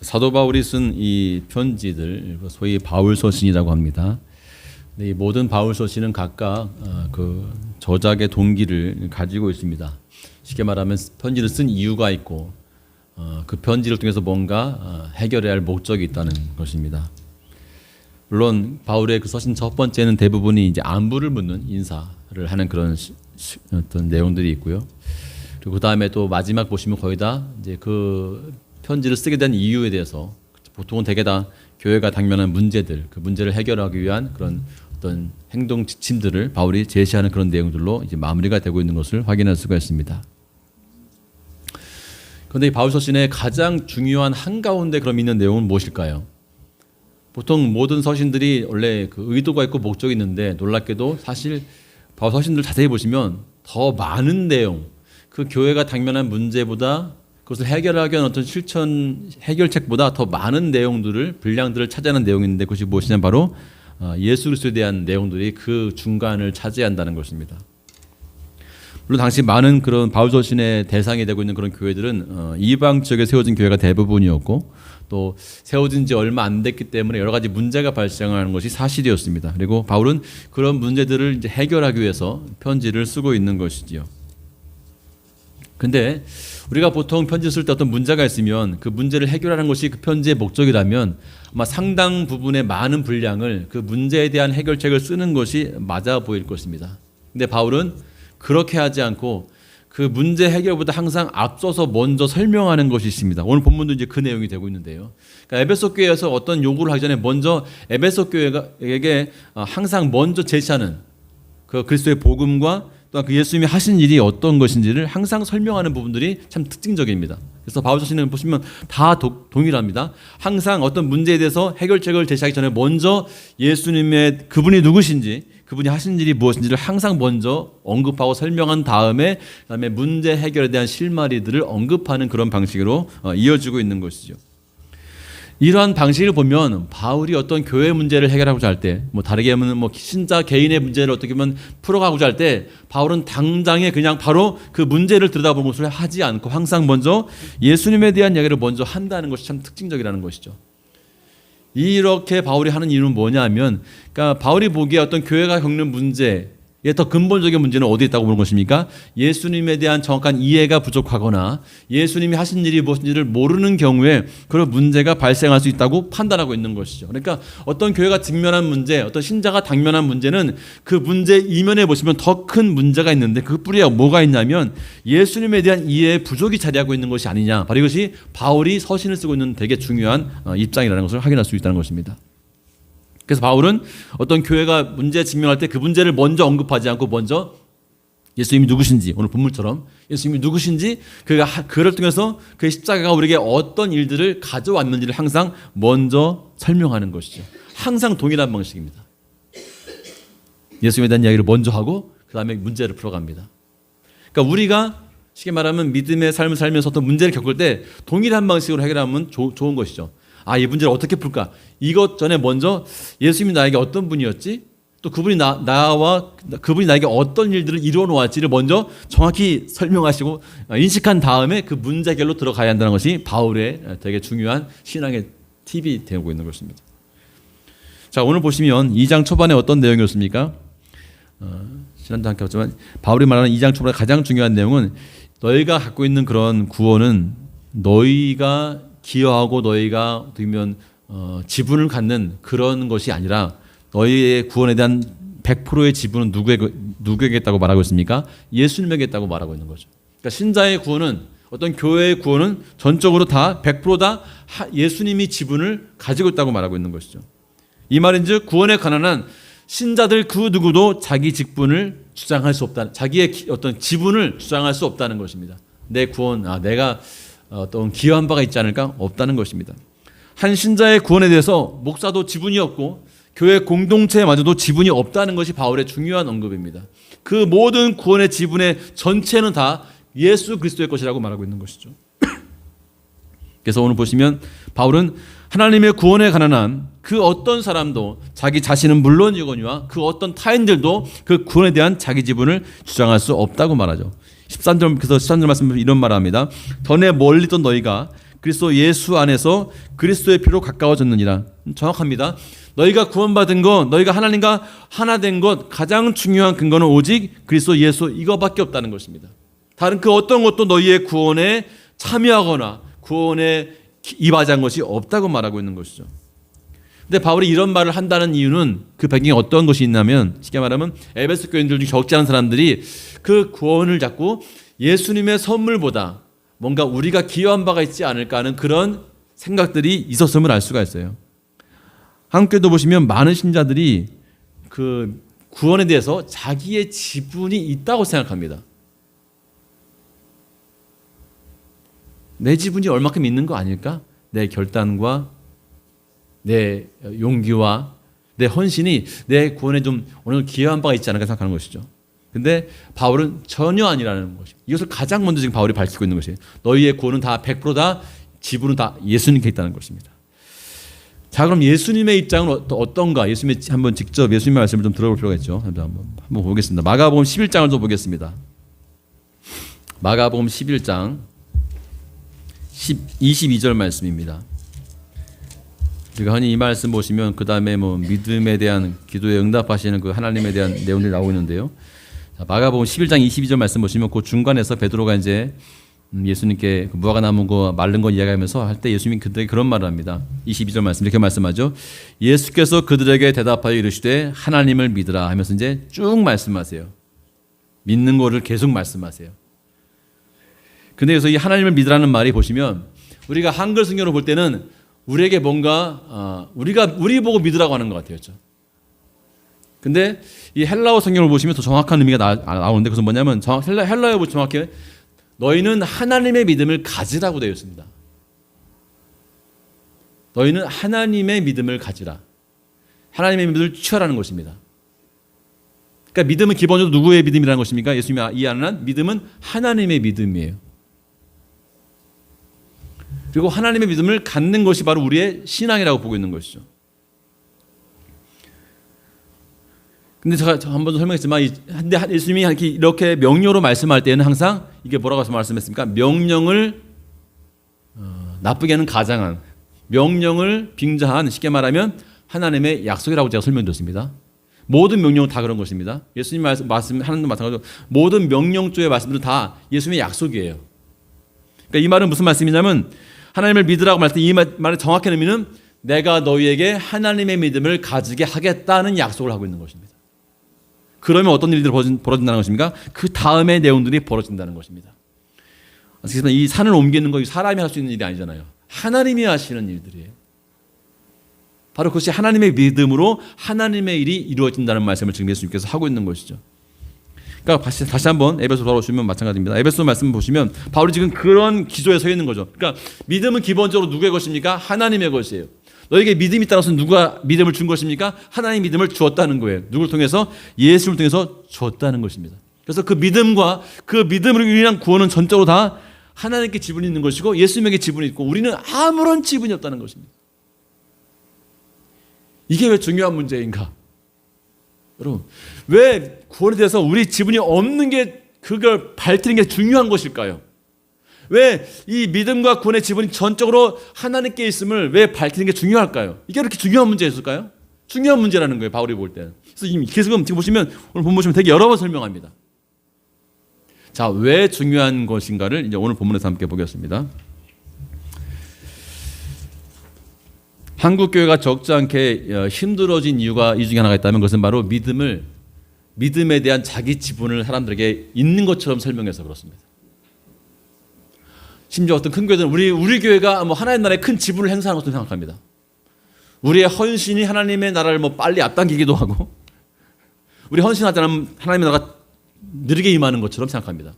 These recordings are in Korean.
사도 바울이 쓴 이 편지들, 소위 바울서신이라고 합니다. 이 모든 바울서신은 각각 그 저작의 동기를 가지고 있습니다. 쉽게 말하면 편지를 쓴 이유가 있고 그 편지를 통해서 뭔가 해결해야 할 목적이 있다는 것입니다. 물론 바울의 그 서신 첫 번째는 대부분이 이제 안부를 묻는 인사를 하는 그런 어떤 내용들이 있고요. 그리고 그 다음에 또 마지막 보시면 거의 다 이제 그 편지를 쓰게 된 이유에 대해서 보통은 대개 다 교회가 당면한 문제들, 그 문제를 해결하기 위한 그런 어떤 행동 지침들을 바울이 제시하는 그런 내용들로 이제 마무리가 되고 있는 것을 확인할 수가 있습니다. 그런데 이 바울 서신의 가장 중요한 한가운데 그럼 있는 내용은 무엇일까요? 보통 모든 서신들이 원래 그 의도가 있고 목적이 있는데 놀랍게도 사실 바울 서신들 자세히 보시면 더 많은 내용, 그 교회가 당면한 문제보다 그것을 해결하기 위한 어떤 실천 해결책보다 더 많은 내용들을 분량들을 차지하는 내용인데 그것이 무엇이냐면 바로 예수 그리스도에 대한 내용들이 그 중간을 차지한다는 것입니다. 물론 당시 많은 그런 바울 서신의 대상이 되고 있는 그런 교회들은 이방 지역에 세워진 교회가 대부분이었고 또 세워진 지 얼마 안 됐기 때문에 여러 가지 문제가 발생하는 것이 사실이었습니다. 그리고 바울은 그런 문제들을 이제 해결하기 위해서 편지를 쓰고 있는 것이지요. 근데 우리가 보통 편지 쓸 때 어떤 문제가 있으면 그 문제를 해결하는 것이 그 편지의 목적이라면 아마 상당 부분의 많은 분량을 그 문제에 대한 해결책을 쓰는 것이 맞아 보일 것입니다. 근데 바울은 그렇게 하지 않고 그 문제 해결보다 항상 앞서서 먼저 설명하는 것이 있습니다. 오늘 본문도 이제 그 내용이 되고 있는데요. 그러니까 에베소 교회에서 어떤 요구를 하기 전에 먼저 에베소 교회에게 항상 먼저 제시하는 그 그리스도의 복음과 또 그 예수님이 하신 일이 어떤 것인지를 항상 설명하는 부분들이 참 특징적입니다. 그래서 바울 서신을 보시면 다 동일합니다. 항상 어떤 문제에 대해서 해결책을 제시하기 전에 먼저 예수님의 그분이 누구신지 그분이 하신 일이 무엇인지를 항상 먼저 언급하고 설명한 다음에 그다음에 문제 해결에 대한 실마리들을 언급하는 그런 방식으로 이어지고 있는 것이죠. 이러한 방식을 보면 바울이 어떤 교회 문제를 해결하고자 할 때, 다르게 하면 신자 개인의 문제를 어떻게 보면 풀어가고자 할 때, 바울은 당장에 그냥 바로 그 문제를 들여다보는 것을 하지 않고 항상 먼저 예수님에 대한 이야기를 먼저 한다는 것이 참 특징적이라는 것이죠. 이렇게 바울이 하는 이유는 뭐냐면, 그러니까 바울이 보기에 어떤 교회가 겪는 문제, 더 근본적인 문제는 어디에 있다고 보는 것입니까? 예수님에 대한 정확한 이해가 부족하거나 예수님이 하신 일이 무엇인지를 모르는 경우에 그런 문제가 발생할 수 있다고 판단하고 있는 것이죠. 그러니까 어떤 교회가 직면한 문제, 어떤 신자가 당면한 문제는 그 문제 이면에 보시면 더 큰 문제가 있는데 그 뿌리에 뭐가 있냐면 예수님에 대한 이해의 부족이 자리하고 있는 것이 아니냐. 바로 이것이 바울이 서신을 쓰고 있는 되게 중요한 입장이라는 것을 확인할 수 있다는 것입니다. 그래서 바울은 어떤 교회가 문제에 직면할 때 그 문제를 먼저 언급하지 않고 먼저 예수님이 누구신지, 오늘 본문처럼 예수님이 누구신지 그를 통해서 그 십자가가 우리에게 어떤 일들을 가져왔는지를 항상 먼저 설명하는 것이죠. 항상 동일한 방식입니다. 예수님에 대한 이야기를 먼저 하고 그 다음에 문제를 풀어갑니다. 그러니까 우리가 쉽게 말하면 믿음의 삶을 살면서 어떤 문제를 겪을 때 동일한 방식으로 해결하면 좋은 것이죠. 이 문제를 어떻게 풀까? 이것 전에 먼저 예수님이 나에게 어떤 분이었지? 또 그분이 그분이 나에게 어떤 일들을 이루어 놓았지를 먼저 정확히 설명하시고 인식한 다음에 그 문제 해결로 들어가야 한다는 것이 바울의 되게 중요한 신앙의 팁이 되고 있는 것입니다. 자, 오늘 보시면 2장 초반에 어떤 내용이었습니까? 지난주 함께 봤지만 바울이 말하는 2장 초반에 가장 중요한 내용은 너희가 갖고 있는 그런 구원은 너희가 기여하고 너희가 어떻게 보면 지분을 갖는 그런 것이 아니라 너희의 구원에 대한 100%의 지분은 누구에게 있다고 말하고 있습니까? 예수님에게 있다고 말하고 있는 거죠. 그러니까 신자의 구원은 어떤 교회의 구원은 전적으로 다 100% 예수님이 지분을 가지고 있다고 말하고 있는 것이죠. 이 말인즉 구원에 관한 신자들 그 누구도 자기 직분을 주장할 수 없다. 자기의 어떤 지분을 주장할 수 없다는 것입니다. 내 구원, 내가 어떤 기여한 바가 있지 않을까? 없다는 것입니다. 한 신자의 구원에 대해서 목사도 지분이 없고 교회 공동체마저도 지분이 없다는 것이 바울의 중요한 언급입니다. 그 모든 구원의 지분의 전체는 다 예수 그리스도의 것이라고 말하고 있는 것이죠. 그래서 오늘 보시면 바울은 하나님의 구원에 관한 그 어떤 사람도 자기 자신은 물론이거니와 그 어떤 타인들도 그 구원에 대한 자기 지분을 주장할 수 없다고 말하죠. 13절 말씀을 이런 말을 합니다. 전에 멀리 있던 너희가 그리스도 예수 안에서 그리스도의 피로 가까워졌느니라. 정확합니다. 너희가 구원받은 것, 너희가 하나님과 하나 된 것, 가장 중요한 근거는 오직 그리스도 예수 이거밖에 없다는 것입니다. 다른 그 어떤 것도 너희의 구원에 참여하거나 구원에 입하자는 것이 없다고 말하고 있는 것이죠. 근데 바울이 이런 말을 한다는 이유는 그 배경에 어떤 것이 있냐면, 쉽게 말하면 에베소 교인들 중 적지 않은 사람들이 그 구원을 자꾸 예수님의 선물보다 뭔가 우리가 기여한 바가 있지 않을까 하는 그런 생각들이 있었음을 알 수가 있어요. 한국교회도 보시면 많은 신자들이 그 구원에 대해서 자기의 지분이 있다고 생각합니다. 내 지분이 얼마큼 있는 거 아닐까? 내 결단과 내 용기와 내 헌신이 내 구원에 좀 어느 정도 기여한 바가 있지 않을까 생각하는 것이죠. 근데 바울은 전혀 아니라는 것이, 이것을 가장 먼저 지금 바울이 밝히고 있는 것이에요. 너희의 구원은 다 100%다 지분은 다 예수님께 있다는 것입니다. 자, 그럼 예수님의 입장은 어떤가? 예수님의 한번 직접 예수님의 말씀을 좀 들어볼 필요가 있죠. 한번 보겠습니다. 마가복음 11장을 좀 보겠습니다. 마가복음 11장 22절 말씀입니다. 우리가 흔히 이 말씀 보시면 그 다음에 뭐 믿음에 대한 기도에 응답하시는 그 하나님에 대한 내용들이 나오고 있는데요. 자, 마가복음 11장 22절 말씀 보시면 그 중간에서 베드로가 이제 예수님께 무화과 나무 거 마른 거 이야기하면서 할 때 예수님이 그들에게 그런 말을 합니다. 22절 말씀 이렇게 말씀하죠. 예수께서 그들에게 대답하여 이르시되 하나님을 믿으라 하면서 이제 쭉 말씀하세요. 믿는 거를 계속 말씀하세요. 근데 여기서 이 하나님을 믿으라는 말이 보시면 우리가 한글 성경으로 볼 때는 우리에게 뭔가 우리 보고 믿으라고 하는 것 같아요. 그렇죠? 근데 이 헬라어 성경을 보시면 더 정확한 의미가 나오는데 그것은 뭐냐면 헬라어에 보면 정확히 너희는 하나님의 믿음을 가지라고 되어 있습니다. 너희는 하나님의 믿음을 가지라. 하나님의 믿음을 취하라는 것입니다. 그러니까 믿음은 기본적으로 누구의 믿음이라는 것입니까? 예수님이 이해하는 한 믿음은 하나님의 믿음이에요. 그리고 하나님의 믿음을 갖는 것이 바로 우리의 신앙이라고 보고 있는 것이죠. 근데 제가 한번 설명했지만 예수님이 이렇게 명령으로 말씀할 때는 항상 이게 뭐라고 말씀했습니까? 명령을 나쁘게 하는 가장한, 명령을 빙자한, 쉽게 말하면 하나님의 약속이라고 제가 설명드렸습니다. 모든 명령은 다 그런 것입니다. 예수님 말씀하는 것 마찬가지로 모든 명령조의 말씀들은 다 예수님의 약속이에요. 그러니까 이 말은 무슨 말씀이냐면 하나님을 믿으라고 말할 때 이 말의 정확한 의미는 내가 너희에게 하나님의 믿음을 가지게 하겠다는 약속을 하고 있는 것입니다. 그러면 어떤 일들이 벌어진다는 것입니까? 그 다음의 내용들이 벌어진다는 것입니다. 하지만 이 산을 옮기는 거 사람이 할 수 있는 일이 아니잖아요. 하나님이 하시는 일들이에요. 바로 그것이 하나님의 믿음으로 하나님의 일이 이루어진다는 말씀을 지금 예수님께서 하고 있는 것이죠. 그러니까 다시 한번 에베소 돌아오시면 마찬가지입니다. 에베소 말씀 보시면 바울이 지금 그런 기조에 서 있는 거죠. 그러니까 믿음은 기본적으로 누구의 것입니까? 하나님의 것이에요. 너에게 믿음이 있다는 누가 믿음을 준 것입니까? 하나님 믿음을 주었다는 거예요. 누구를 통해서? 예수를 통해서 주었다는 것입니다. 그래서 그 믿음과 그 믿음으로 인한 구원은 전적으로 다 하나님께 지분이 있는 것이고 예수님에게 지분이 있고 우리는 아무런 지분이 없다는 것입니다. 이게 왜 중요한 문제인가? 여러분, 왜 구원에 대해서 우리 지분이 없는 게 그걸 밝히는 게 중요한 것일까요? 왜 이 믿음과 구원의 지분이 전적으로 하나님께 있음을 왜 밝히는 게 중요할까요? 이게 그렇게 중요한 문제였을까요? 중요한 문제라는 거예요, 바울이 볼 때는. 그래서 계속 지금 보시면 오늘 본 보시면 되게 여러 번 설명합니다. 자, 왜 중요한 것인가를 이제 오늘 본문에서 함께 보겠습니다. 한국 교회가 적지 않게 힘들어진 이유가 이 중에 하나가 있다면 그것은 바로 믿음에 대한 자기 지분을 사람들에게 있는 것처럼 설명해서 그렇습니다. 심지어 어떤 큰 교회들은 우리 교회가 뭐 하나님 나라에 큰 지분을 행사하는 것으로 생각합니다. 우리의 헌신이 하나님의 나라를 뭐 빨리 앞당기기도 하고, 우리 헌신하지 않으면 하나님의 나라가 느리게 임하는 것처럼 생각합니다.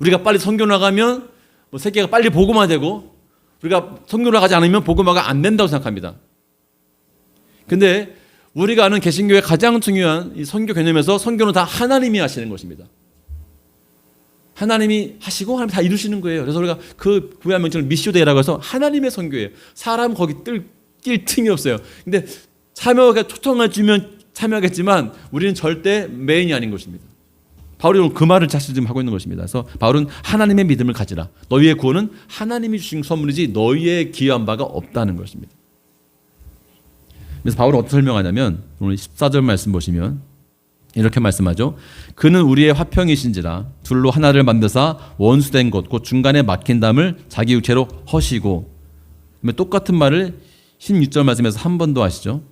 우리가 빨리 선교 나가면 뭐 세계가 빨리 복음화 되고, 우리가 선교 나가지 않으면 복음화가 안 된다고 생각합니다. 근데 우리가 아는 개신교의 가장 중요한 이 선교 개념에서 선교는 다 하나님이 하시는 것입니다. 하나님이 하시고 하나님이 다 이루시는 거예요. 그래서 우리가 그 구약 명칭을 미시오데이라고 해서 하나님의 선교예요. 사람 거기 낄 틈이 없어요. 근데 참여가 초청을 주면 참여하겠지만 우리는 절대 메인이 아닌 것입니다. 바울이 그 말을 사실 지금 하고 있는 것입니다. 그래서 바울은 하나님의 믿음을 가지라. 너희의 구원은 하나님이 주신 선물이지 너희의 기여한 바가 없다는 것입니다. 그래서 바울은 어떻게 설명하냐면 오늘 14절 말씀 보시면 이렇게 말씀하죠. 그는 우리의 화평이신지라 둘로 하나를 만드사 원수된 것 곧 중간에 막힌 담을 자기 육체로 허시고, 똑같은 말을 16절 말씀에서 한 번 더 하시죠.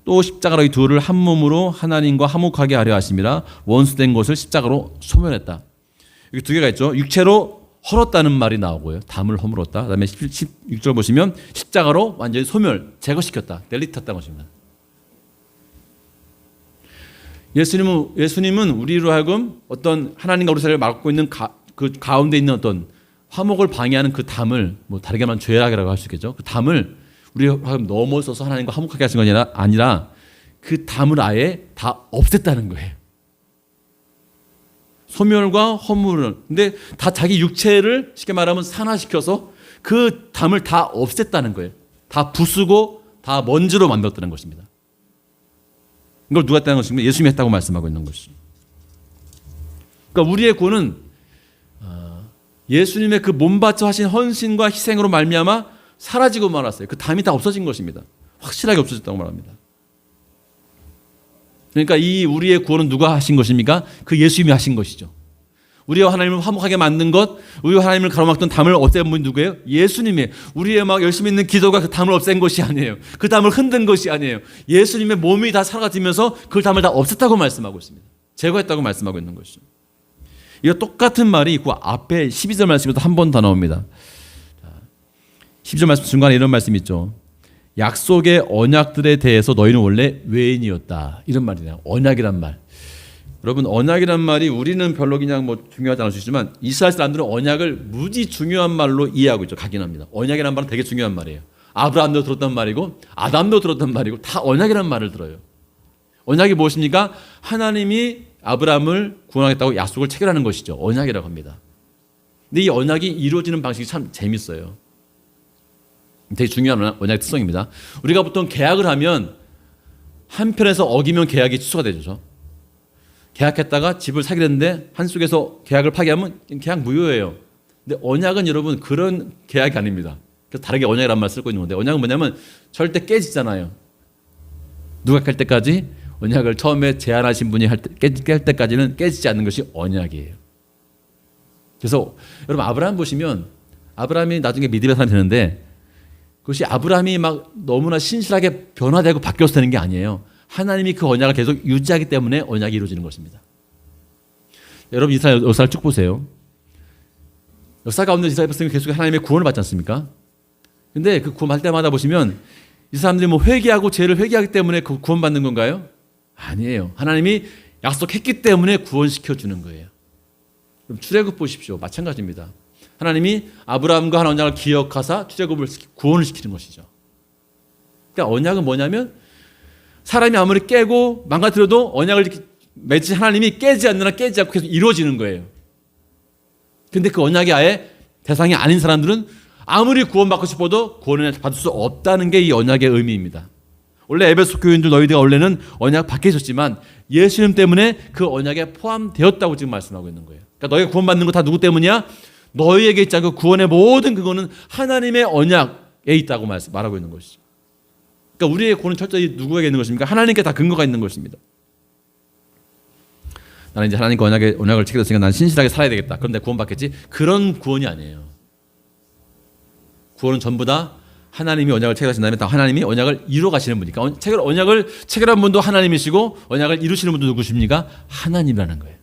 또 십자가로 이 둘을 한 몸으로 하나님과 화목하게 하려 하심이라 원수된 것을 십자가로 소멸했다. 여기 두 개가 있죠. 육체로 헐었다는 말이 나오고요. 담을 허물었다. 그다음에 16절 보시면 십자가로 완전히 소멸, 제거시켰다. 델리트했다는 것입니다. 예수님은 우리로 하여금 어떤 하나님과 우리 사이를 막고 있는 그 가운데 있는 어떤 화목을 방해하는 그 담을, 다르게 말하면 죄악이라고 할 수 있겠죠. 그 담을 우리로 하여금 넘어서서 하나님과 화목하게 하신 건 아니라 그 담을 아예 다 없앴다는 거예요. 소멸과 허물을. 근데 다 자기 육체를 쉽게 말하면 산화시켜서 그 담을 다 없앴다는 거예요. 다 부수고 다 먼지로 만들었다는 것입니다. 이걸 누가 했다는 것입니까? 예수님이 했다고 말씀하고 있는 것이죠. 그러니까 우리의 구원은 예수님의 그 몸바쳐 하신 헌신과 희생으로 말미암아 사라지고 말았어요. 그 담이 다 없어진 것입니다. 확실하게 없어졌다고 말합니다. 그러니까 이 우리의 구원은 누가 하신 것입니까? 그 예수님이 하신 것이죠. 우리와 하나님을 화목하게 만든 것, 우리와 하나님을 가로막던 담을 없앤 분이 누구예요? 예수님이에요. 우리의 막 열심히 있는 기도가 그 담을 없앤 것이 아니에요. 그 담을 흔든 것이 아니에요. 예수님의 몸이 다 사라지면서 그 담을 다 없앴다고 말씀하고 있습니다. 제거했다고 말씀하고 있는 것이죠. 이거 똑같은 말이 그 앞에 12절 말씀에도 한 번 더 나옵니다. 12절 말씀 중간에 이런 말씀이 있죠. 약속의 언약들에 대해서 너희는 원래 외인이었다. 이런 말이네요. 언약이란 말. 여러분, 언약이란 말이 우리는 별로 그냥 중요하지 않을 수 있지만 이스라엘 사람들은 언약을 무지 중요한 말로 이해하고 있죠. 각인합니다. 언약이란 말은 되게 중요한 말이에요. 아브라함도 들었던 말이고 아담도 들었던 말이고 다 언약이란 말을 들어요. 언약이 무엇입니까? 하나님이 아브라함을 구원하겠다고 약속을 체결하는 것이죠. 언약이라고 합니다. 근데 이 언약이 이루어지는 방식이 참 재밌어요. 되게 중요한 언약의 특성입니다. 우리가 보통 계약을 하면 한편에서 어기면 계약이 취소가 되죠. 계약했다가 집을 사게 됐는데 한쪽에서 계약을 파기하면 계약 무효예요. 근데 언약은 여러분 그런 계약이 아닙니다. 그래서 다르게 언약이란 말 쓰고 있는 건데, 언약은 뭐냐면 절대 깨지잖아요. 누가 깰 때까지 언약을 처음에 제안하신 분이 깰 때까지는 깨지지 않는 것이 언약이에요. 그래서 여러분 아브라함 보시면 아브라함이 나중에 믿음의 사람이 되는데 그것이 아브라함이 막 너무나 신실하게 변화되고 바뀌어서 되는 게 아니에요. 하나님이 그 언약을 계속 유지하기 때문에 언약이 이루어지는 것입니다. 여러분 이스라엘 역사를 쭉 보세요. 역사 가운데 이스라엘 백성이 계속 하나님의 구원을 받지 않습니까? 근데 그 구원 받을 때마다 보시면 이 사람들이 회개하고 죄를 회개하기 때문에 그 구원받는 건가요? 아니에요. 하나님이 약속했기 때문에 구원시켜 주는 거예요. 그럼 출애굽 보십시오. 마찬가지입니다. 하나님이 아브라함과 한 언약을 기억하사 출애굽을 구원을 시키는 것이죠. 그러니까 언약은 뭐냐면 사람이 아무리 깨고 망가뜨려도 언약을 맺은 하나님이 깨지 않느나 깨지 않고 계속 이루어지는 거예요. 근데 그 언약이 아예 대상이 아닌 사람들은 아무리 구원받고 싶어도 구원을 받을 수 없다는 게 이 언약의 의미입니다. 원래 에베소 교인들 너희들이 원래는 언약 밖에 있었지만 예수님 때문에 그 언약에 포함되었다고 지금 말씀하고 있는 거예요. 그러니까 너희가 구원받는 거 다 누구 때문이야? 너희에게 있지 않고 구원의 모든 그거는 하나님의 언약에 있다고 말하고 있는 것이죠. 그러니까 우리의 구원은 철저히 누구에게 있는 것입니까? 하나님께 다 근거가 있는 것입니다. 나는 이제 하나님과 언약을 체결했으니까 난 신실하게 살아야 되겠다. 그런데 구원받겠지? 그런 구원이 아니에요. 구원은 전부 다 하나님이 언약을 체결하신 다음에 다 하나님이 언약을 이루어 가시는 분이니까 언약을 체결한 분도 하나님이시고 언약을 이루시는 분도 누구십니까? 하나님이라는 거예요.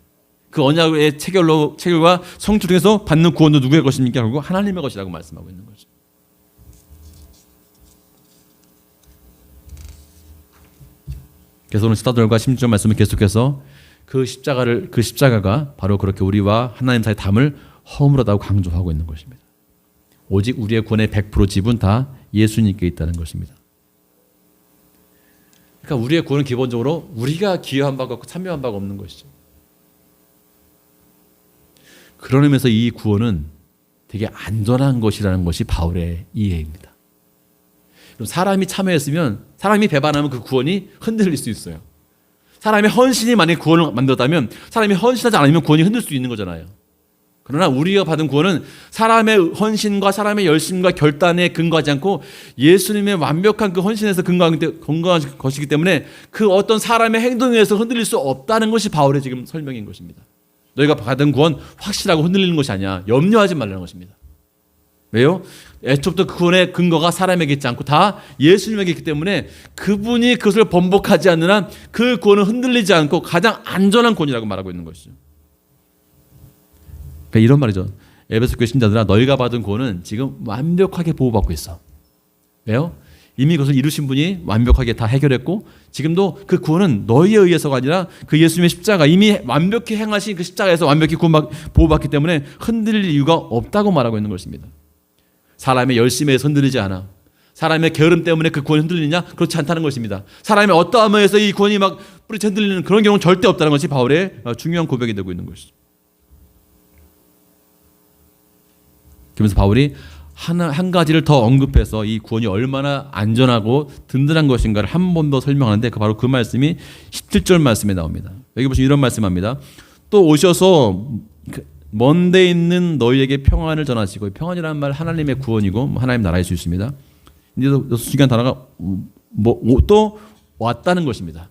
그 언약의 체결과 성취 중에서 받는 구원도 누구의 것입니까? 결국 하나님의 것이라고 말씀하고 있는 거죠. 그래서 오늘 14절과 16절 말씀을 계속해서 그 십자가가 바로 그렇게 우리와 하나님 사이의 담을 허물었다고 강조하고 있는 것입니다. 오직 우리의 구원의 100% 지분 다 예수님께 있다는 것입니다. 그러니까 우리의 구원은 기본적으로 우리가 기여한 바가 없고 참여한 바가 없는 것이죠. 그런 의미에서 이 구원은 되게 안전한 것이라는 것이 바울의 이해입니다. 사람이 참여했으면, 사람이 배반하면 그 구원이 흔들릴 수 있어요. 사람의 헌신이 만약에 구원을 만들었다면 사람이 헌신하지 않으면 구원이 흔들 수 있는 거잖아요. 그러나 우리가 받은 구원은 사람의 헌신과 사람의 열심과 결단에 근거하지 않고 예수님의 완벽한 그 헌신에서 근거한 것이기 때문에 그 어떤 사람의 행동에 의해서 흔들릴 수 없다는 것이 바울의 지금 설명인 것입니다. 너희가 받은 구원 확실하고 흔들리는 것이 아니야. 염려하지 말라는 것입니다. 왜요? 애초부터 그 구원의 근거가 사람에게 있지 않고 다 예수님에게 있기 때문에 그분이 그것을 번복하지 않는 한 그 구원은 흔들리지 않고 가장 안전한 구원이라고 말하고 있는 것이죠. 그러니까 이런 말이죠. 에베소 교회 신자들아, 너희가 받은 구원은 지금 완벽하게 보호받고 있어. 왜요? 이미 그것을 이루신 분이 완벽하게 다 해결했고 지금도 그 구원은 너희에 의해서가 아니라 그 예수님의 십자가, 이미 완벽히 행하신 그 십자가에서 완벽히 보호받기 때문에 흔들릴 이유가 없다고 말하고 있는 것입니다. 사람의 열심에 흔들리지 않아. 사람의 게으름 때문에 그 구원이 흔들리냐? 그렇지 않다는 것입니다. 사람의 어떠함에 의해서 이 구원이 막 뿌리쳐 흔들리는 그런 경우는 절대 없다는 것이 바울의 중요한 고백이 되고 있는 것이죠. 그러면서 바울이 한 가지를 더 언급해서 이 구원이 얼마나 안전하고 든든한 것인가를 한 번 더 설명하는데 바로 그 말씀이 17절 말씀에 나옵니다. 여기 보시면 이런 말씀합니다. 또 오셔서 먼 데 있는 너희에게 평안을 전하시고, 평안이라는 말 하나님의 구원이고 하나님 나라일 수 있습니다. 이제 중요한 단어가 또 왔다는 것입니다.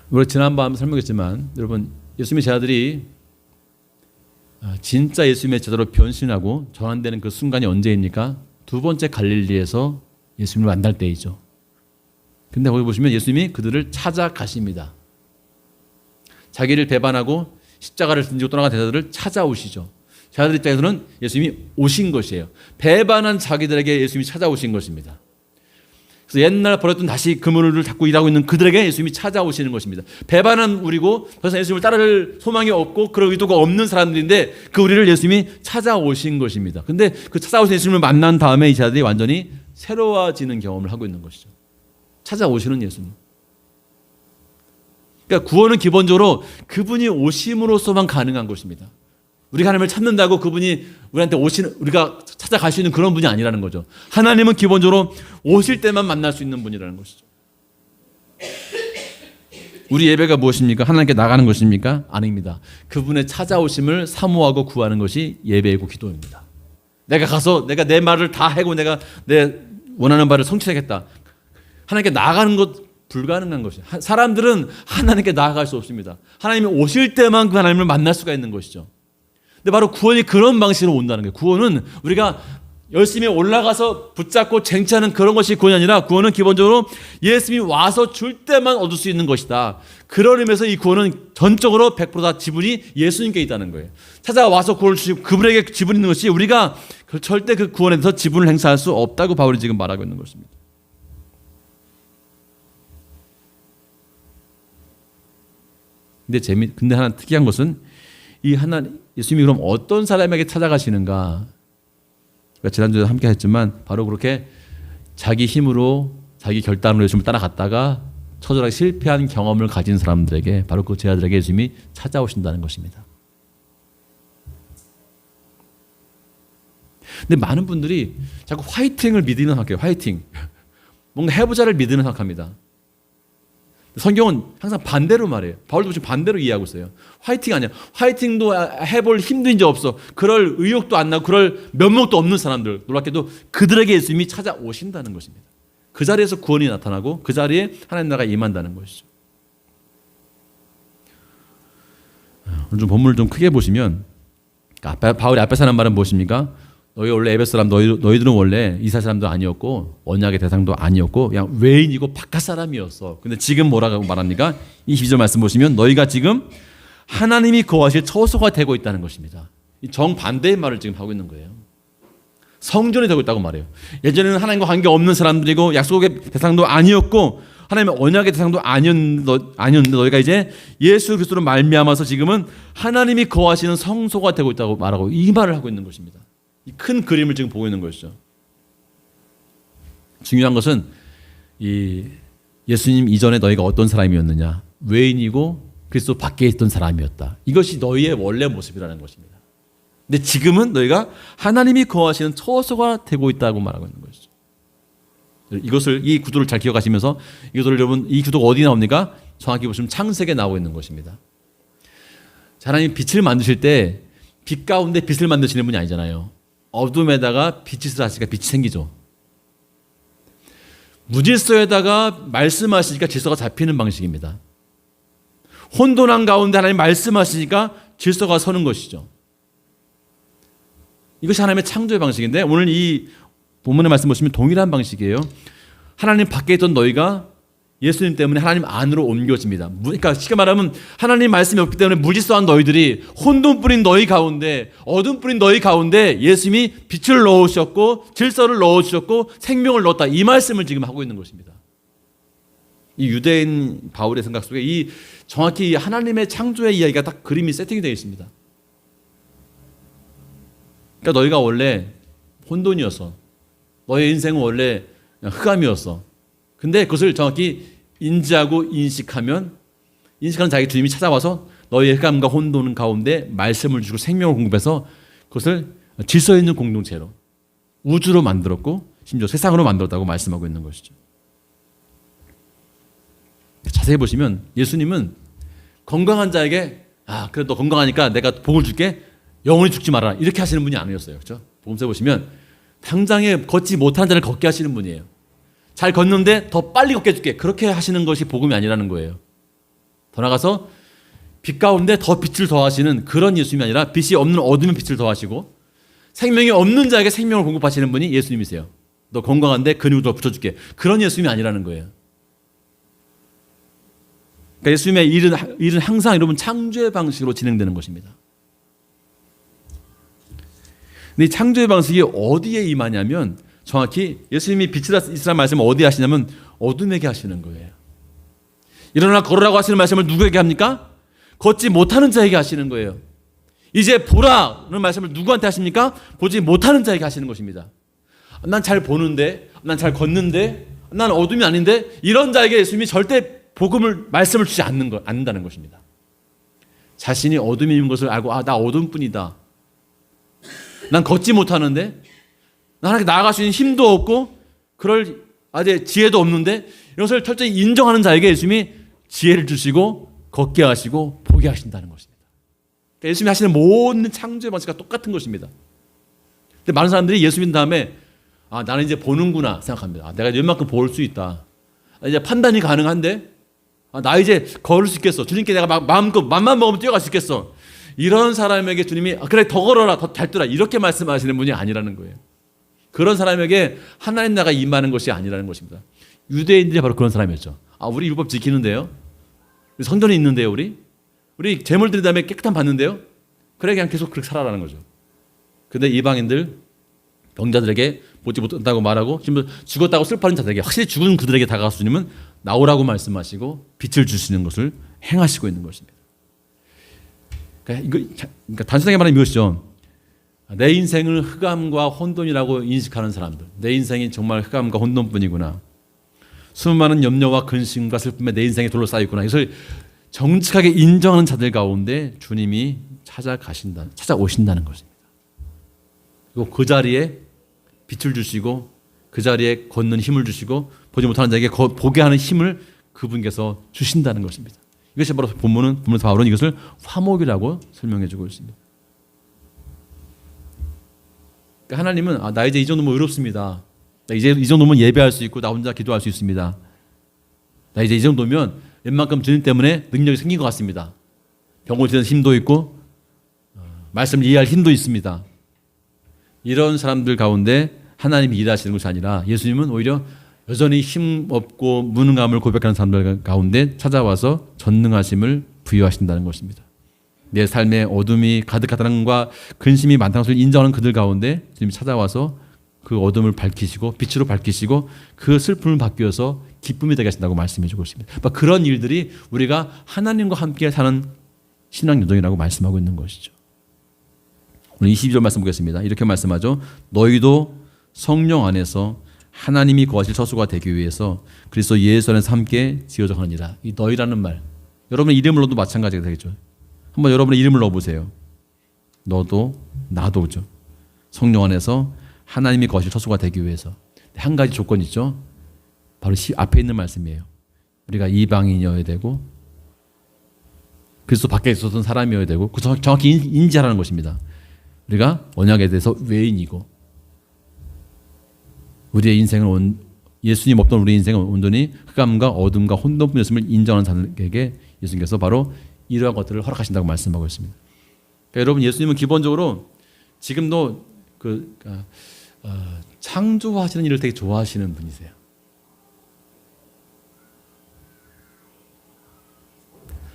우리 지난번 설명했지만 여러분, 예수님의 제자들이 진짜 예수님의 제자로 변신하고 전환되는 그 순간이 언제입니까? 두 번째 갈릴리에서 예수님을 만날 때이죠. 근데 거기 보시면 예수님이 그들을 찾아가십니다. 자기를 배반하고 십자가를 던지고 떠나간 제자들을 찾아오시죠. 제자들 입장에서는 예수님이 오신 것이에요. 배반한 자기들에게 예수님이 찾아오신 것입니다. 그래서 옛날 버렸던 다시 그물을 잡고 일하고 있는 그들에게 예수님이 찾아오시는 것입니다. 배반한 우리고 더 이상 예수님을 따를 소망이 없고 그럴 의도가 없는 사람들인데 그 우리를 예수님이 찾아오신 것입니다. 근데 그 찾아오신 예수님을 만난 다음에 이 자들이 완전히 새로워지는 경험을 하고 있는 것이죠. 찾아오시는 예수님. 그러니까 구원은 기본적으로 그분이 오심으로써만 가능한 것입니다. 우리가 하나님을 찾는다고 그분이 우리한테 우리가 찾아갈 수 있는 그런 분이 아니라는 거죠. 하나님은 기본적으로 오실 때만 만날 수 있는 분이라는 것이죠. 우리 예배가 무엇입니까? 하나님께 나가는 것입니까? 아닙니다. 그분의 찾아오심을 사모하고 구하는 것이 예배이고 기도입니다. 내가 가서 내가 내 말을 다 하고 내가 내 원하는 바를 성취하겠다. 하나님께 나가는 것 불가능한 것이죠. 사람들은 하나님께 나아갈 수 없습니다. 하나님이 오실 때만 그 하나님을 만날 수가 있는 것이죠. 근데 바로 구원이 그런 방식으로 온다는 거예요. 구원은 우리가 열심히 올라가서 붙잡고 쟁취하는 그런 것이 구원이 아니라 구원은 기본적으로 예수님이 와서 줄 때만 얻을 수 있는 것이다. 그런 의미에서 이 구원은 전적으로 100% 다 지분이 예수님께 있다는 거예요. 찾아와서 구원을 주시고 그분에게 지분이 있는 것이 우리가 절대 그 구원에 대해서 지분을 행사할 수 없다고 바울이 지금 말하고 있는 것입니다. 근데 하나 특이한 것은 예수님이 그럼 어떤 사람에게 찾아가시는가? 그러니까 지난주에 함께 했지만 바로 그렇게 자기 힘으로 자기 결단으로 예수님을 따라갔다가 처절하게 실패한 경험을 가진 사람들에게, 바로 그 제자들에게 예수님이 찾아오신다는 것입니다. 근데 많은 분들이 자꾸 화이팅을 믿는 생각해요. 화이팅. 뭔가 해보자를 믿는 생각합니다. 성경은 항상 반대로 말해요. 바울도 지금 반대로 이해하고 있어요. 화이팅 아니야. 화이팅도 해볼 힘도 이제 없어. 그럴 의욕도 안 나고 그럴 면목도 없는 사람들, 놀랍게도 그들에게 예수님이 찾아오신다는 것입니다. 그 자리에서 구원이 나타나고 그 자리에 하나님 나라가 임한다는 것이죠. 오늘 좀 본문을 좀 크게 보시면 바울이 앞에서 하는 말은 무엇입니까? 너희 원래 에베소 사람, 너희들은 원래 이스라엘 사람도 아니었고 언약의 대상도 아니었고 그냥 외인이고 바깥 사람이었어. 근데 지금 뭐라고 말합니까? 22절 말씀 보시면 너희가 지금 하나님이 거하실 처소가 되고 있다는 것입니다. 정반대의 말을 지금 하고 있는 거예요. 성전이 되고 있다고 말해요. 예전에는 하나님과 관계없는 사람들이고 약속의 대상도 아니었고 하나님의 언약의 대상도 아니었는데 너희가 이제 예수 그리스도로 말미암아서 지금은 하나님이 거하시는 성소가 되고 있다고 말하고 이 말을 하고 있는 것입니다. 이 큰 그림을 지금 보고 있는 것이죠. 중요한 것은 이 예수님 이전에 너희가 어떤 사람이었느냐, 외인이고 그리스도 밖에 있던 사람이었다. 이것이 너희의 원래 모습이라는 것입니다. 근데 지금은 너희가 하나님이 거하시는 처소가 되고 있다고 말하고 있는 것이죠. 이 구도를 잘 기억하시면서 이것을 여러분, 이 구도가 어디 나옵니까? 정확히 보시면 창세기에 나오고 있는 것입니다. 하나님 빛을 만드실 때 빛 가운데 빛을 만드시는 분이 아니잖아요. 어둠에다가 빛을 하시니까 빛이 생기죠. 무질서에다가 말씀하시니까 질서가 잡히는 방식입니다. 혼돈한 가운데 하나님 말씀하시니까 질서가 서는 것이죠. 이것이 하나님의 창조의 방식인데, 오늘 이 본문의 말씀 보시면 동일한 방식이에요. 하나님 밖에 있던 너희가 예수님 때문에 하나님 안으로 옮겨집니다. 그러니까 쉽게 말하면 하나님 말씀이 없기 때문에 무질서한 너희들이 혼돈 뿌린 너희 가운데, 어둠 뿌린 너희 가운데 예수님이 빛을 넣으셨고 질서를 넣으셨고 생명을 넣었다, 이 말씀을 지금 하고 있는 것입니다. 이 유대인 바울의 생각 속에 이 정확히 하나님의 창조의 이야기가 딱 그림이 세팅이 되어 있습니다. 그러니까 너희가 원래 혼돈이었어. 너의 인생은 원래 흑암이었어. 근데 그것을 정확히 인지하고 인식하는 자기 주님이 찾아와서 너희의 흑암과 혼돈 가운데 말씀을 주고 생명을 공급해서 그것을 질서 있는 공동체로, 우주로 만들었고 심지어 세상으로 만들었다고 말씀하고 있는 것이죠. 자세히 보시면 예수님은 건강한 자에게 그래 너 건강하니까 내가 복을 줄게, 영원히 죽지 마라, 이렇게 하시는 분이 아니었어요. 그렇죠? 복음서에 보시면 당장에 걷지 못하는 자를 걷게 하시는 분이에요. 잘 걷는데 더 빨리 걷게 해줄게, 그렇게 하시는 것이 복음이 아니라는 거예요. 더 나아가서 빛 가운데 더 빛을 더하시는 그런 예수님이 아니라 빛이 없는 어둠에 빛을 더하시고 생명이 없는 자에게 생명을 공급하시는 분이 예수님이세요. 너 건강한데 근육을 더 붙여줄게, 그런 예수님이 아니라는 거예요. 그러니까 예수님의 일은 항상 여러분 창조의 방식으로 진행되는 것입니다. 근데 이 창조의 방식이 어디에 임하냐면 정확히 예수님이 빛이라 말씀을 어디에 하시냐면 어둠에게 하시는 거예요. 일어나 걸으라고 하시는 말씀을 누구에게 합니까? 걷지 못하는 자에게 하시는 거예요. 이제 보라는 말씀을 누구한테 하십니까? 보지 못하는 자에게 하시는 것입니다. 난 잘 보는데, 난 잘 걷는데, 난 어둠이 아닌데, 이런 자에게 예수님이 절대 말씀을 주지 않는다는 것입니다. 자신이 어둠이 있는 것을 알고 나 어둠뿐이다, 난 걷지 못하는데, 하나님께 나아갈 수 있는 힘도 없고 그럴 아직 지혜도 없는데, 이것을 철저히 인정하는 자에게 예수님이 지혜를 주시고 걷게 하시고 보게 하신다는 것입니다. 그러니까 예수님이 하시는 모든 창조의 방식과 똑같은 것입니다. 근데 많은 사람들이 예수 믿는 다음에 나는 이제 보는구나 생각합니다. 내가 웬만큼 볼 수 있다, 이제 판단이 가능한데, 나 이제 걸을 수 있겠어, 주님께 내가 마음껏 맘만 먹으면 뛰어갈 수 있겠어, 이런 사람에게 주님이 그래 더 걸어라, 더 잘 뛰라, 이렇게 말씀하시는 분이 아니라는 거예요. 그런 사람에게 하나님 나라가 임하는 것이 아니라는 것입니다. 유대인들이 바로 그런 사람이었죠. 우리 율법 지키는데요, 우리 성전이 있는데요, 우리 제물 드린 다음에 깨끗한 받는데요, 그래 그냥 계속 그렇게 살아라는 거죠. 근데 이방인들, 병자들에게 보지 못한다고 말하고 심지어 죽었다고 슬퍼하는 자들에게, 확실히 죽은 그들에게 다가가서 주님은 나오라고 말씀하시고 빛을 주시는 것을 행하시고 있는 것입니다. 그러니까 단순하게 말하면 이것이죠. 내 인생을 흑암과 혼돈이라고 인식하는 사람들, 내 인생이 정말 흑암과 혼돈뿐이구나, 수많은 염려와 근심과 슬픔에 내 인생이 둘러싸여 있구나, 이것을 정직하게 인정하는 자들 가운데 주님이 찾아오신다는 것입니다. 그리고 그 자리에 빛을 주시고 그 자리에 걷는 힘을 주시고 보지 못하는 자에게 보게 하는 힘을 그분께서 주신다는 것입니다. 이것이 바로 본문에서 바울은 이것을 화목이라고 설명해 주고 있습니다. 그러니까 하나님은 나 이제 이 정도면 의롭습니다, 나 이제 이 정도면 예배할 수 있고 나 혼자 기도할 수 있습니다, 나 이제 이 정도면 웬만큼 주님 때문에 능력이 생긴 것 같습니다, 병 고치는 힘도 있고 말씀을 이해할 힘도 있습니다, 이런 사람들 가운데 하나님이 일하시는 것이 아니라 예수님은 오히려 여전히 힘없고 무능함을 고백하는 사람들 가운데 찾아와서 전능하심을 부여하신다는 것입니다. 내 삶에 어둠이 가득하다는 것과 근심이 많다는 것을 인정하는 그들 가운데 주님이 찾아와서 그 어둠을 밝히시고 빛으로 밝히시고 그 슬픔을 바뀌어서 기쁨이 되게 하신다고 말씀해 주고 있습니다. 그런 일들이 우리가 하나님과 함께 사는 신앙 여정이라고 말씀하고 있는 것이죠. 오늘 22절 말씀 보겠습니다. 이렇게 말씀하죠. 너희도 성령 안에서 하나님이 거하실 처소가 되기 위해서 그리스도 예수 안에서 함께 지어져 가느니라. 이 너희라는 말, 여러분의 이름을 넣어도 마찬가지가 되겠죠. 한번 여러분의 이름을 넣어보세요. 너도 나도죠. 성령 안에서 하나님이 거하실 처소가 되기 위해서 한 가지 조건이 있죠. 바로 앞에 있는 말씀이에요. 우리가 이방인이어야 되고 그리스도 밖에 있었던 사람이어야 되고 그 정확히 인지하라는 것입니다. 우리가 언약에 대해서 외인이고 우리의 인생은 예수님 없던 우리 인생은 온전히 흑암과 어둠과 혼돈뿐이었음을 인정하는 사람에게 예수님께서 바로 이러한 것들을 허락하신다고 말씀하고 있습니다. 그러니까 여러분 예수님은 기본적으로 지금도 창조하시는 일을 되게 좋아하시는 분이세요.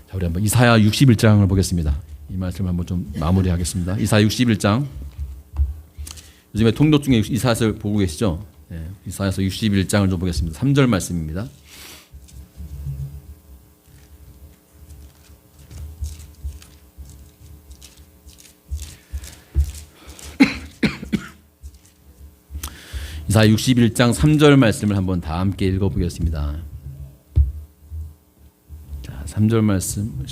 자, 우리 한번 이사야 61장을 보겠습니다. 이 말씀 한번 좀 마무리하겠습니다. 이사야 61장. 요즘에 통독 중에 이사야를 보고 계시죠? 네, 이사야서 61장을 좀 보겠습니다. 3절 말씀입니다. 이사야 61장 3절 말씀을 한번 다 함께 읽어보겠습니다. 자, 3절 말씀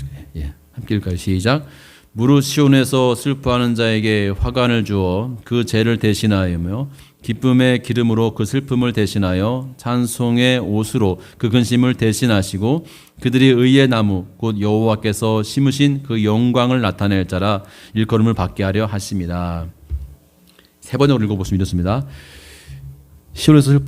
함께 읽을까요? 시작. 무릇 시온에서 슬퍼하는 자에게 화관을 주어 그 죄를 대신하여며 기쁨의 기름으로 그 슬픔을 대신하여 찬송의 옷으로 그 근심을 대신하시고 그들이 의의 나무 곧 여호와께서 심으신 그 영광을 나타낼 자라 일컬음을 받게 하려 하십니다. 세 번역으로 읽어보시면 이렇습니다. 시온에서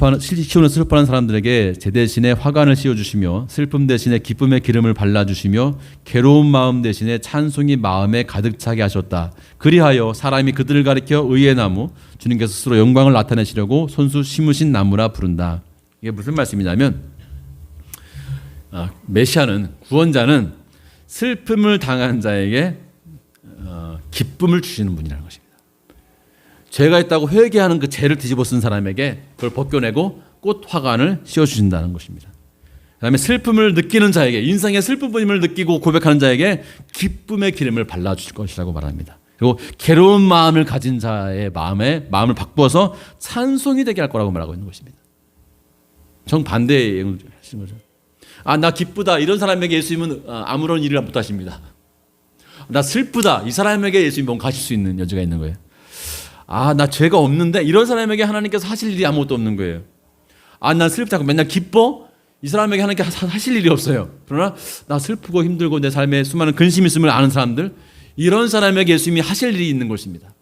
슬퍼하는 사람들에게 제 대신에 화관을 씌워주시며 슬픔 대신에 기쁨의 기름을 발라주시며 괴로운 마음 대신에 찬송이 마음에 가득 차게 하셨다. 그리하여 사람이 그들을 가리켜 의의 나무 주님께서 스스로 영광을 나타내시려고 손수 심으신 나무라 부른다. 이게 무슨 말씀이냐면 메시아는 구원자는 슬픔을 당한 자에게 기쁨을 주시는 분이라는 것입니다. 죄가 있다고 회개하는 그 죄를 뒤집어 쓴 사람에게 그걸 벗겨내고 꽃 화관을 씌워주신다는 것입니다. 그 다음에 슬픔을 느끼는 자에게 인생의 슬픔을 느끼고 고백하는 자에게 기쁨의 기름을 발라주실 것이라고 말합니다. 그리고 괴로운 마음을 가진 자의 마음을 바꾸어서 찬송이 되게 할 거라고 말하고 있는 것입니다. 정반대의 얘기를 하시는 거죠. 나 기쁘다 이런 사람에게 예수님은 아무런 일을 못 하십니다. 나 슬프다 이 사람에게 예수님이 뭔가 하실 수 있는 여지가 있는 거예요. 나 죄가 없는데 이런 사람에게 하나님께서 하실 일이 아무것도 없는 거예요. 난 슬프다고 맨날 기뻐? 이 사람에게 하나님께서 하실 일이 없어요. 그러나 나 슬프고 힘들고 내 삶에 수많은 근심이 있음을 아는 사람들 이런 사람에게 예수님이 하실 일이 있는 것입니다.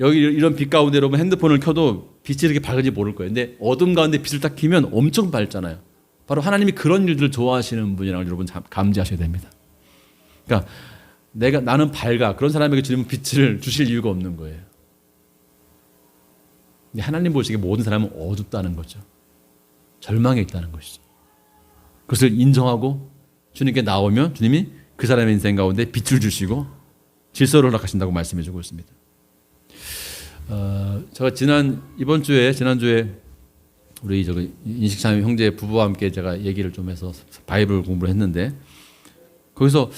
여기 이런 빛 가운데 여러분 핸드폰을 켜도 빛이 이렇게 밝은지 모를 거예요. 근데 어둠 가운데 빛을 딱 켜면 엄청 밝잖아요. 바로 하나님이 그런 일들을 좋아하시는 분이라고 여러분 감지하셔야 됩니다. 그러니까 나는 밝아. 그런 사람에게 주님은 빛을 주실 이유가 없는 거예요. 근데 하나님 보시기에 모든 사람은 어둡다는 거죠. 절망에 있다는 것이죠. 그것을 인정하고 주님께 나오면 주님이 그 사람의 인생 가운데 빛을 주시고 질서를 허락하신다고 말씀해 주고 있습니다. 제가 지난주에 우리 인식참 형제 부부와 함께 제가 얘기를 좀 해서 바이블 공부를 했는데 거기서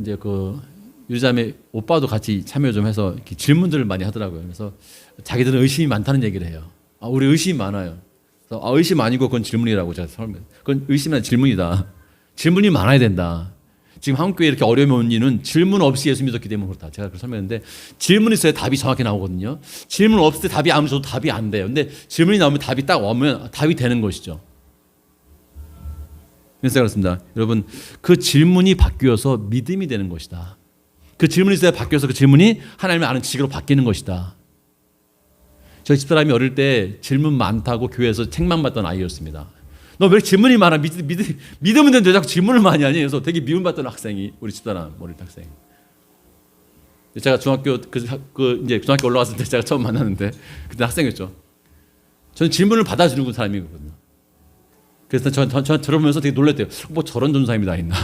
이제 유자매 오빠도 같이 참여 좀 해서 이렇게 질문들을 많이 하더라고요. 그래서 자기들은 의심이 많다는 얘기를 해요. 우리 의심이 많아요. 그래서 의심 아니고 그건 질문이라고 제가 설명. 그건 의심이 아니라 질문이다. 질문이 많아야 된다. 지금 한국교회 이렇게 어려움이 온 이유는 질문 없이 예수 믿었기 때문에 그렇다. 제가 그렇게 설명했는데 질문이 있어야 답이 정확히 나오거든요. 질문 없을 때 답이 아무리 줘도 답이 안 돼요. 근데 질문이 나오면 답이 딱 오면 답이 되는 것이죠. 그래서 그렇습니다. 여러분 그 질문이 바뀌어서 믿음이 되는 것이다. 그 질문이 있어야 바뀌어서 그 질문이 하나님을 아는 지식으로 바뀌는 것이다. 저희 집사람이 어릴 때 질문 많다고 교회에서 책만 받던 아이였습니다. 너 왜 질문이 많아? 믿으면 되는데 자꾸 질문을 많이 하니? 그래서 되게 미움받던 학생이 우리 집사람 어릴 때 학생. 제가 중학교 이제 중학교 올라왔을 때 제가 처음 만났는데 그때 학생이었죠. 저는 질문을 받아주는 사람이거든요. 그래서 저 들으면서 되게 놀랐대요. 뭐 저런 전사님이 다 있나?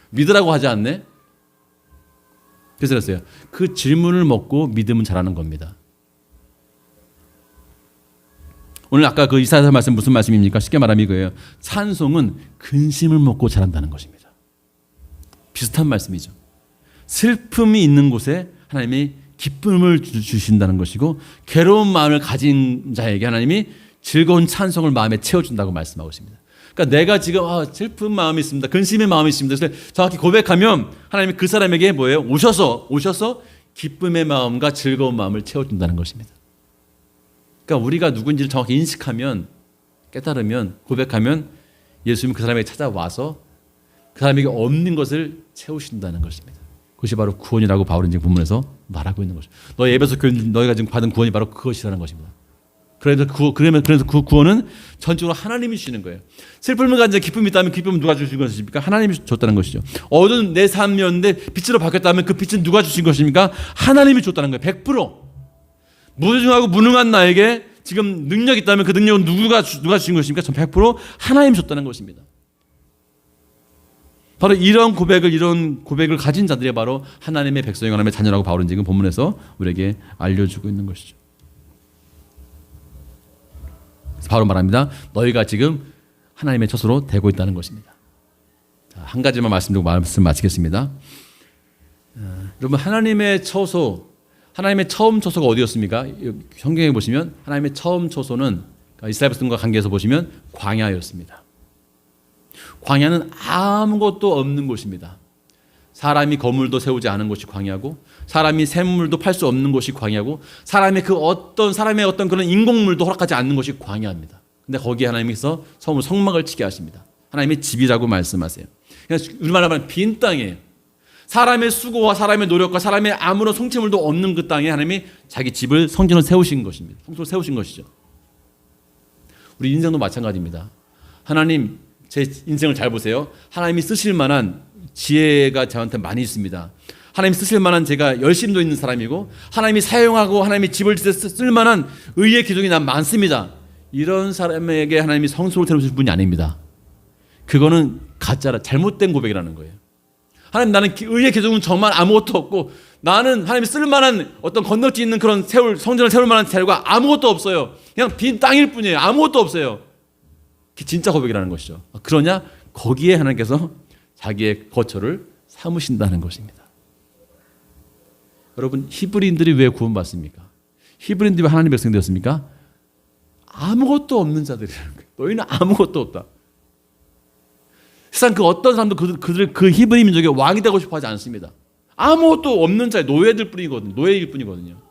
믿으라고 하지 않네? 그래서 그랬어요. 그 질문을 먹고 믿음은 자라는 겁니다. 오늘 아까 그 이사야 말씀 무슨 말씀입니까? 쉽게 말하면 이거예요. 찬송은 근심을 먹고 자란다는 것입니다. 비슷한 말씀이죠. 슬픔이 있는 곳에 하나님이 기쁨을 주신다는 것이고 괴로운 마음을 가진 자에게 하나님이 즐거운 찬송을 마음에 채워준다고 말씀하고 있습니다. 그러니까 내가 지금 슬픈 마음이 있습니다. 근심의 마음이 있습니다. 그래서 정확히 고백하면 하나님이 그 사람에게 뭐예요? 오셔서 기쁨의 마음과 즐거운 마음을 채워준다는 것입니다. 그러니까 우리가 누군지를 정확히 인식하면 깨달으면, 고백하면 예수님이 그 사람에게 찾아와서 그 사람에게 없는 것을 채우신다는 것입니다. 그것이 바로 구원이라고 바울은 지금 본문에서 말하고 있는 것이죠. 너희 에베소 교회 너희가 지금 받은 구원이 바로 그것이라는 것입니다. 그래서 그 구원은 전적으로 하나님이 주시는 거예요. 슬픔을 가진 기쁨이 있다면 기쁨은 누가 주신 것입니까? 하나님이 줬다는 것이죠. 어두운 내 삶이었는데 빛으로 바뀌었다면 그 빛은 누가 주신 것입니까? 하나님이 줬다는 거예요. 100%. 무중하고 무능한 나에게 지금 능력이 있다면 그 능력은 누가 주신 것입니까? 전 100% 하나님이 줬다는 것입니다. 바로 이런 고백을 가진 자들이 바로 하나님의 백성이고 하나님의 자녀라고 바울은 지금 본문에서 우리에게 알려주고 있는 것이죠. 바로 말합니다. 너희가 지금 하나님의 처소로 되고 있다는 것입니다. 한 가지만 말씀드리고 말씀 마치겠습니다. 여러분, 하나님의 처소, 하나님의 처음 처소가 어디였습니까? 성경에 보시면 하나님의 처음 처소는 이스라엘 백성과 관계에서 보시면 광야였습니다. 광야는 아무것도 없는 곳입니다. 사람이 건물도 세우지 않은 곳이 광야고, 사람이 샘물도 팔 수 없는 곳이 광야고, 사람의 어떤 그런 인공물도 허락하지 않는 곳이 광야입니다. 근데 거기에 하나님께서 성막을 치게 하십니다. 하나님의 집이라고 말씀하세요. 우리말로 말하면 빈 땅이에요. 사람의 수고와 사람의 노력과 사람의 아무런 성취물도 없는 그 땅에 하나님이 자기 집을, 성전을 세우신 것입니다. 성소를 세우신 것이죠. 우리 인생도 마찬가지입니다. 하나님, 제 인생을 잘 보세요. 하나님이 쓰실 만한 지혜가 저한테 많이 있습니다. 하나님 쓰실 만한 제가 열심도 있는 사람이고, 하나님이 사용하고 하나님이 집을 쓸 만한 의의 기둥이 난 많습니다. 이런 사람에게 하나님이 성소를 세우실 분이 아닙니다. 그거는 가짜라, 잘못된 고백이라는 거예요. 하나님, 나는 의의 기둥은 정말 아무것도 없고, 나는 하나님이 쓸 만한 어떤 건너뛰 있는 그런 성전을 세울 만한 재료가 아무것도 없어요. 그냥 빈 땅일 뿐이에요. 아무것도 없어요. 그게 진짜 고백이라는 것이죠. 그러냐? 거기에 하나님께서 자기의 거처를 삼으신다는 것입니다. 여러분, 히브리인들이 왜 구원받습니까? 히브리인들이 왜 하나님의 백성이 되었습니까? 아무것도 없는 자들이라는 거예요. 너희는 아무것도 없다. 세상 그 어떤 사람도 그 히브리 민족의 왕이 되고 싶어 하지 않습니다. 아무것도 없는 자의 노예일 뿐이거든요.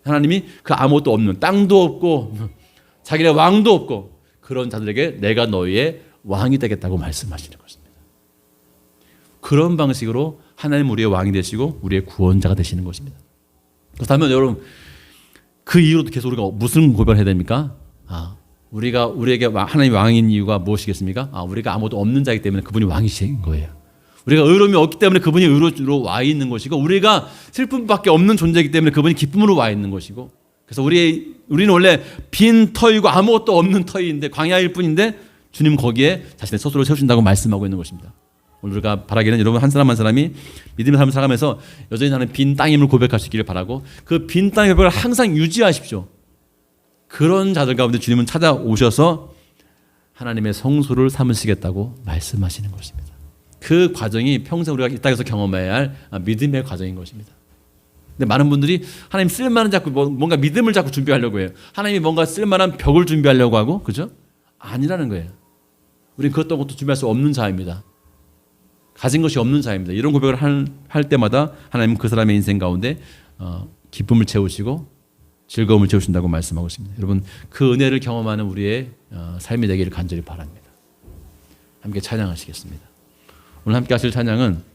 하나님이 그 아무것도 없는, 땅도 없고 자기네 왕도 없고 그런 자들에게 내가 너희의 왕이 되겠다고 말씀하시는 것입니다. 그런 방식으로 하나님 우리의 왕이 되시고 우리의 구원자가 되시는 것입니다. 그렇다면 여러분, 그 이후로도 계속 우리가 무슨 고백을 해야 됩니까? 우리에게 하나님이 왕인 이유가 무엇이겠습니까? 우리가 아무것도 없는 자이기 때문에 그분이 왕이신 거예요. 우리가 의로움이 없기 때문에 그분이 의로로 와 있는 것이고, 우리가 슬픔밖에 없는 존재이기 때문에 그분이 기쁨으로 와 있는 것이고, 그래서 우리는 원래 빈 터이고 아무것도 없는 터이인데, 광야일 뿐인데 주님 거기에 자신의 처소를 세우신다고 말씀하고 있는 것입니다. 오늘 우리가 바라기는 여러분 한 사람 한 사람이 믿음의 삶을 살아가면서 여전히 나는 빈 땅임을 고백할 수 있기를 바라고, 그 빈 땅의 고백을 항상 유지하십시오. 그런 자들 가운데 주님은 찾아오셔서 하나님의 성소를 삼으시겠다고 말씀하시는 것입니다. 그 과정이 평생 우리가 이 땅에서 경험해야 할 믿음의 과정인 것입니다. 근데 많은 분들이 하나님 쓸만한 자꾸 뭔가 믿음을 자꾸 준비하려고 해요. 하나님이 뭔가 쓸만한 벽을 준비하려고 하고, 그죠? 아니라는 거예요. 우리는 그것도 것도 준비할 수 없는 자입니다. 가진 것이 없는 자입니다. 이런 고백을 할 때마다 하나님은 그 사람의 인생 가운데 기쁨을 채우시고 즐거움을 채우신다고 말씀하고 있습니다. 여러분, 그 은혜를 경험하는 우리의 삶이 되기를 간절히 바랍니다. 함께 찬양하시겠습니다. 오늘 함께 하실 찬양은